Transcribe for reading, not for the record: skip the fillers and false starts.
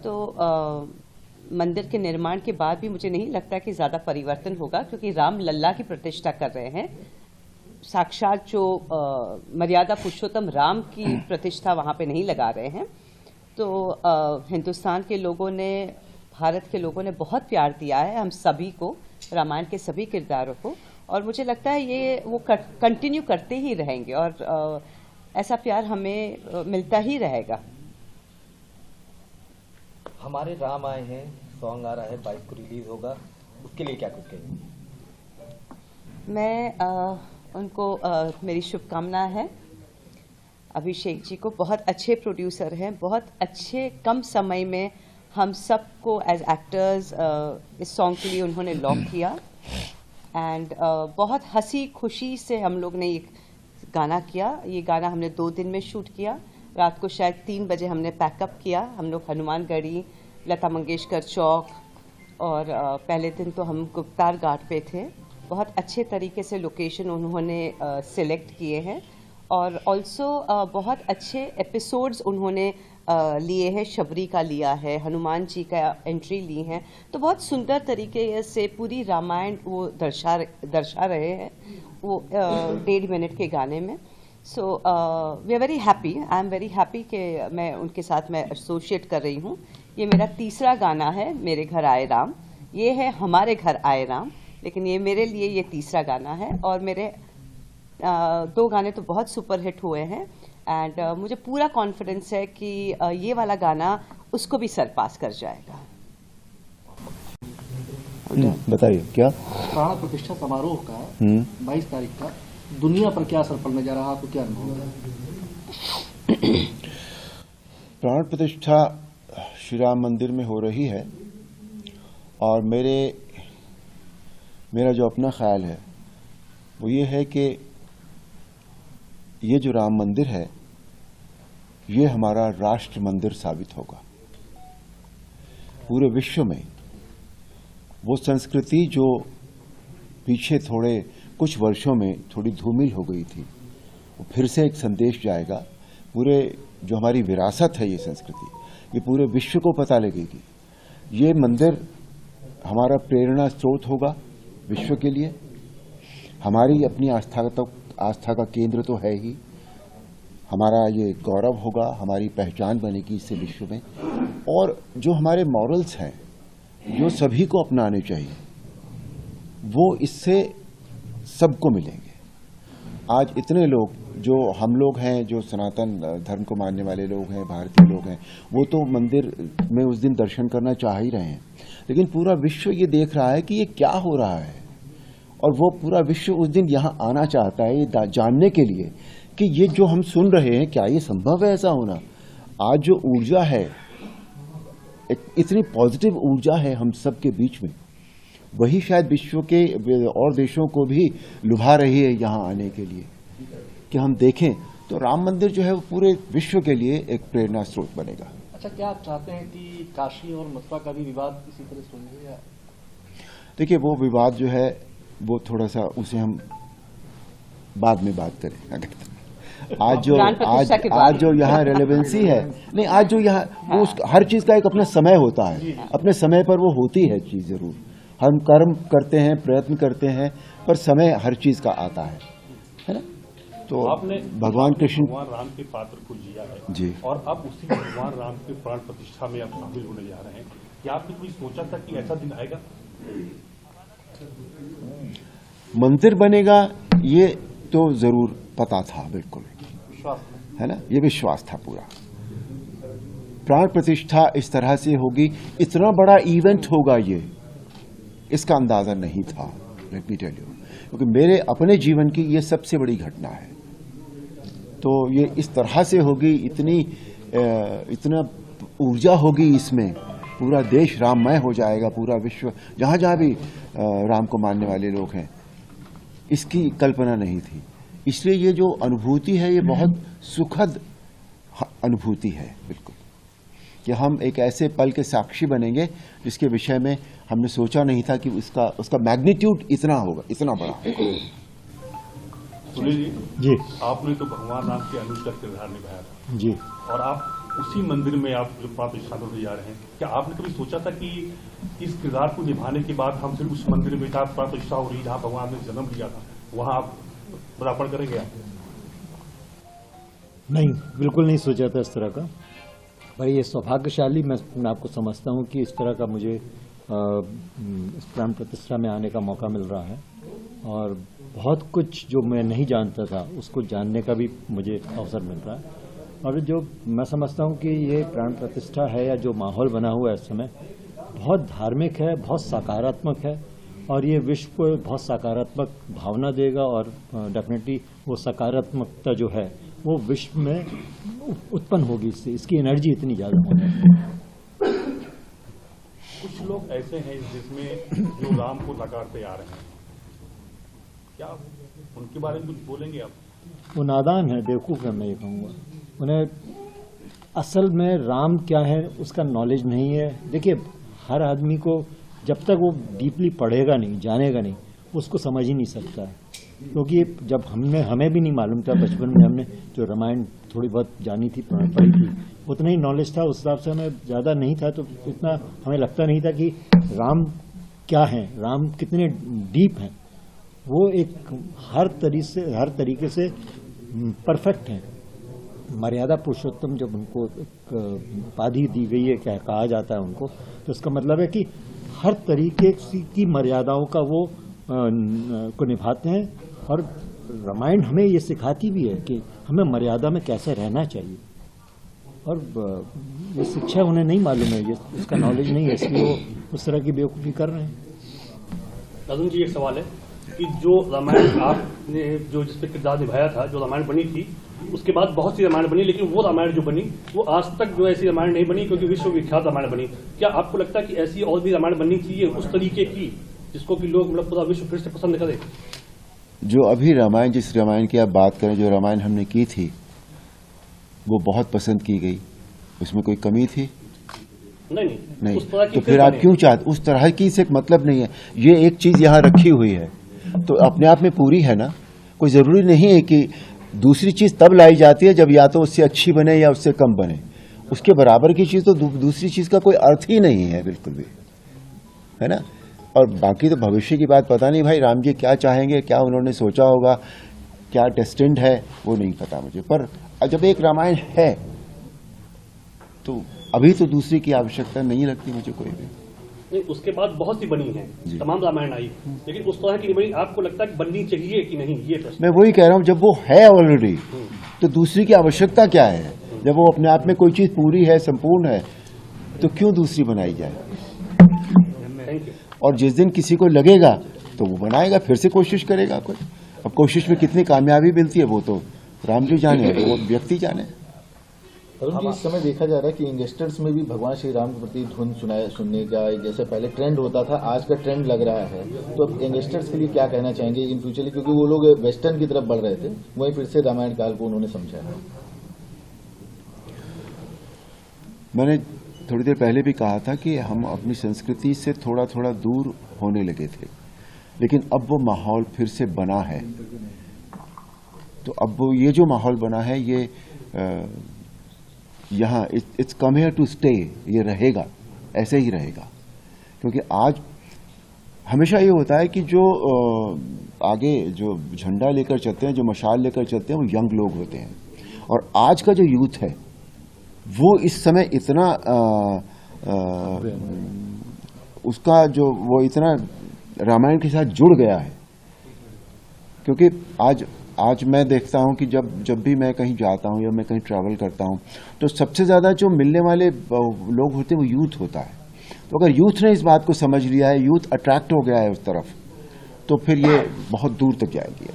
तो मंदिर के निर्माण के बाद भी मुझे नहीं लगता कि ज़्यादा परिवर्तन होगा, क्योंकि राम लल्ला की प्रतिष्ठा कर रहे हैं। साक्षात जो मर्यादा पुरुषोत्तम राम की प्रतिष्ठा वहाँ पे नहीं लगा रहे हैं। तो हिंदुस्तान के लोगों ने, भारत के लोगों ने बहुत प्यार दिया है हम सभी को, रामायण के सभी किरदारों को, और मुझे लगता है ये वो कंटिन्यू करते ही रहेंगे और ऐसा प्यार हमें मिलता ही रहेगा। हमारे राम आए हैं सॉन्ग आ रहा है, 22 को रिलीज होगा, उसके लिए क्या कुछ कहेंगे? मैं उनको मेरी शुभकामना है। अभिषेक जी को, बहुत अच्छे प्रोड्यूसर हैं, बहुत अच्छे कम समय में हम सबको एज एक्टर्स इस सॉन्ग के लिए उन्होंने लॉक किया एंड बहुत हंसी खुशी से हम लोग ने ये गाना किया। ये गाना हमने 2 दिन में शूट किया। रात को शायद 3 बजे हमने पैकअप किया। हम लोग हनुमानगढ़ी, लता मंगेशकर चौक, और पहले दिन तो हम गुप्तार घाट पे थे। बहुत अच्छे तरीके से लोकेशन उन्होंने सिलेक्ट किए हैं और ऑल्सो बहुत अच्छे एपिसोड्स उन्होंने लिए हैं। शबरी का लिया है, हनुमान जी का एंट्री ली है, तो बहुत सुंदर तरीके से पूरी रामायण वो दर्शा रहे हैं वो 1.5 मिनट के गाने में। So we are very happy, I am very happy कि मैं उनके साथ मैं एसोसिएट कर रही हूँ। ये मेरा तीसरा गाना है, मेरे घर आए राम। ये है हमारे घर आए राम, लेकिन ये मेरे लिए ये तीसरा गाना है और मेरे 2 गाने तो बहुत सुपर हिट हुए हैं एंड मुझे पूरा कॉन्फिडेंस है कि ये वाला गाना उसको भी सरपास कर जाएगा। बताइए क्या प्राण प्रतिष्ठा समारोह का 22 तारीख का दुनिया पर क्या असर पड़ने जा रहा है, आपको क्या अनुभव है? प्राण प्रतिष्ठा श्री राम मंदिर में हो रही है और मेरा जो अपना ख्याल है वो ये है कि ये जो राम मंदिर है ये हमारा राष्ट्र मंदिर साबित होगा। पूरे विश्व में वो संस्कृति जो पीछे थोड़े कुछ वर्षों में थोड़ी धूमिल हो गई थी, वो फिर से एक संदेश जाएगा। पूरे जो हमारी विरासत है ये संस्कृति, ये पूरे विश्व को पता लगेगी। ये मंदिर हमारा प्रेरणा स्रोत होगा विश्व के लिए। हमारी अपनी आस्था का केंद्र तो है ही, हमारा ये गौरव होगा, हमारी पहचान बनेगी इससे विश्व में। और जो हमारे मॉरल्स हैं जो सभी को अपनाने चाहिए, वो इससे सबको मिलेंगे। आज इतने लोग जो हम लोग हैं, जो सनातन धर्म को मानने वाले लोग हैं, भारतीय लोग हैं, वो तो मंदिर में उस दिन दर्शन करना चाह ही रहे हैं, लेकिन पूरा विश्व ये देख रहा है कि ये क्या हो रहा है और वो पूरा विश्व उस दिन यहाँ आना चाहता है ये जानने के लिए कि ये जो हम सुन रहे हैं क्या ये संभव है ऐसा होना। आज जो ऊर्जा है, इतनी पॉजिटिव ऊर्जा है हम सब के बीच में, वही शायद विश्व के और देशों को भी लुभा रही है यहाँ आने के लिए कि हम देखें। तो राम मंदिर जो है वो पूरे विश्व के लिए एक प्रेरणा स्रोत बनेगा। अच्छा, क्या आप चाहते हैं कि काशी और मथुरा का भी विवाद इसी तरह सुनेंगे या? देखिए, वो विवाद जो है वो थोड़ा सा उसे हम बाद में बात करें। अगर आज जो यहाँ रेलेवेंसी है, नहीं, आज जो यहाँ वो हर चीज का एक अपना समय होता है, अपने समय पर वो होती है चीज। जरूर हम कर्म करते हैं, प्रयत्न करते हैं, पर समय हर चीज का आता है ना। तो आपने भगवान कृष्ण, भगवान राम के पात्र को जिया है जी, और अब उसी भगवान राम के प्राण प्रतिष्ठा में आप शामिल होने जा रहे हैं। क्या आपने कोई सोचा था कि ऐसा दिन आएगा? मंदिर बनेगा ये तो जरूर पता था, बिल्कुल है ना, ये विश्वास था पूरा। प्राण प्रतिष्ठा इस तरह से होगी, इतना बड़ा इवेंट होगा ये, इसका अंदाजा नहीं था, लेट मी टेल यू, क्योंकि मेरे अपने जीवन की ये सबसे बड़ी घटना है। तो ये इस तरह से होगी, इतना ऊर्जा होगी इसमें, पूरा देश राममय हो जाएगा, पूरा विश्व जहां जहां भी राम को मानने वाले लोग हैं, इसकी कल्पना नहीं थी। इसलिए ये जो अनुभूति है ये बहुत सुखद अनुभूति है, बिल्कुल, कि हम एक ऐसे पल के साक्षी बनेंगे जिसके विषय में हमने सोचा नहीं था कि उसका मैग्नीट्यूड इतना होगा, इतना बड़ा। सुनील जी, आपने तो भगवान राम के अनुज का किरदार निभाया था जी, और आप उसी मंदिर में आप जो प्राण प्रतिष्ठा होने जा रहे हैं, क्या आपने कभी सोचा था कि इस किरदार को निभाने के बाद हम फिर उस मंदिर में जहाँ प्राण प्रतिष्ठा हो रही, जहाँ भगवान ने जन्म लिया था, वहाँ आप पदार्पण करेंगे आप? नहीं, बिल्कुल नहीं सोचा था इस तरह का। पर ये सौभाग्यशाली मैं आपको समझता हूँ कि इस तरह का मुझे इस प्राण प्रतिष्ठा में आने का मौका मिल रहा है, और बहुत कुछ जो मैं नहीं जानता था उसको जानने का भी मुझे अवसर मिल रहा है। और जो मैं समझता हूँ कि ये प्राण प्रतिष्ठा है या जो माहौल बना हुआ है इस समय, बहुत धार्मिक है, बहुत सकारात्मक है, और ये विश्व को बहुत सकारात्मक भावना देगा। और डेफिनेटली वो सकारात्मकता जो है वो विश्व में उत्पन्न होगी, इससे इसकी एनर्जी इतनी ज़्यादा होगी। कुछ लोग ऐसे हैं जिसमें जो राम को नकारते आ रहे हैं, क्या उनके बारे में कुछ बोलेंगे आप? वो नादान है, बेवकूफ़ है, मैं ये कहूँगा। उन्हें असल में राम क्या है उसका नॉलेज नहीं है। देखिए, हर आदमी को जब तक वो डीपली पढ़ेगा नहीं, जानेगा नहीं, उसको समझ ही नहीं सकता है। क्योंकि जब हमें भी नहीं मालूम था, बचपन में हमने जो रामायण थोड़ी बहुत जानी थी, पढ़ी थी, उतना ही नॉलेज था, उस हिसाब से हमें ज़्यादा नहीं था, तो इतना हमें लगता नहीं था कि राम क्या है, राम कितने डीप हैं। वो एक हर तरीके से परफेक्ट हैं। मर्यादा पुरुषोत्तम जब उनको एक उपाधि दी गई है, क्या कहा जाता है उनको, तो इसका मतलब है कि हर तरीके की मर्यादाओं का वो को निभाते हैं। और रामायण हमें ये सिखाती भी है कि हमें मर्यादा में कैसे रहना चाहिए, और ये शिक्षा उन्हें नहीं मालूम है, ये उसका नॉलेज नहीं है, इसलिए वो उस तरह की बेवकूफ़ी कर रहे हैं। अर्जुन जी, एक सवाल है कि जो रामायण आपने जो जिस पे किरदार निभाया था, जो रामायण बनी थी, उसके बाद बहुत सी रामायण बनी, लेकिन वो रामायण जो बनी वो आज तक जो ऐसी रामायण नहीं बनी, क्योंकि विश्व विख्यात रामायण बनी। क्या आपको लगता है कि ऐसी और भी रामायण बननी चाहिए उस तरीके की, जिसको कि लोग मतलब पूरा विश्व फिर से पसंद करें? जो अभी रामायण, जिस रामायण की आप बात करें, जो रामायण हमने की थी वो बहुत पसंद की गई, उसमें कोई कमी थी? नहीं। उस तरह की तो फिर आप क्यों चाहते? उस तरह की से मतलब नहीं है। ये एक चीज यहाँ रखी हुई है तो अपने आप में पूरी है ना। कोई जरूरी नहीं है कि दूसरी चीज तब लाई जाती है जब या तो उससे अच्छी बने या उससे कम बने। उसके बराबर की चीज तो दूसरी चीज का कोई अर्थ ही नहीं है, बिल्कुल भी, है ना। और बाकी तो भविष्य की बात पता नहीं भाई, राम जी क्या चाहेंगे, क्या उन्होंने सोचा होगा, क्या डेस्टिन्ड है, वो नहीं पता मुझे। पर जब एक रामायण है तो अभी तो दूसरी की आवश्यकता नहीं लगती मुझे कोई भी। नहीं, उसके बाद बहुत सी बनी है, तमाम रामायण आई, लेकिन उस तरह की नहीं बनी। आपको लगता है कि बननी चाहिए कि नहीं, ये प्रश्न? मैं वही कह रहा हूँ, जब वो है ऑलरेडी तो दूसरी की आवश्यकता क्या है? जब वो अपने आप में कोई चीज पूरी है, संपूर्ण है, तो क्यों दूसरी बनाई जाए? Thank you. और जिस दिन किसी को लगेगा तो वो बनाएगा, फिर से कोशिश करेगा कोई। अब कोशिश में कितनी कामयाबी मिलती है वो तो राम जी जाने, वो व्यक्ति जाने। अरुण जी, इस समय देखा जा रहा है कि यंगस्टर्स में भी भगवान श्री राम के प्रति धुन सुनने का जैसे पहले ट्रेंड होता था, आज का ट्रेंड लग रहा है। तो अब यंगस्टर्स के लिए क्या कहना चाहेंगे इन फ्यूचर, क्योंकि वो लोग वेस्टर्न की तरफ बढ़ रहे थे, वहीं फिर से रामायण काल को उन्होंने समझा है। मैंने थोड़ी देर पहले भी कहा था कि हम अपनी संस्कृति से थोड़ा थोड़ा दूर होने लगे थे, लेकिन अब वो माहौल फिर से बना है। तो अब वो ये जो माहौल बना है, ये यहाँ it's come here to stay, ये रहेगा, ऐसे ही रहेगा। क्योंकि आज हमेशा ये होता है कि जो आगे जो झंडा लेकर चलते हैं, जो मशाल लेकर चलते हैं, वो यंग लोग होते हैं। और आज का जो यूथ है वो इस समय इतना उसका जो वो इतना रामायण के साथ जुड़ गया है। क्योंकि आज मैं देखता हूं कि जब भी मैं कहीं जाता हूं या मैं कहीं ट्रैवल करता हूं तो सबसे ज्यादा जो मिलने वाले लोग होते हैं वो यूथ होता है। तो अगर यूथ ने इस बात को समझ लिया है, यूथ अट्रैक्ट हो गया है उस तरफ, तो फिर ये बहुत दूर तक जाएगी।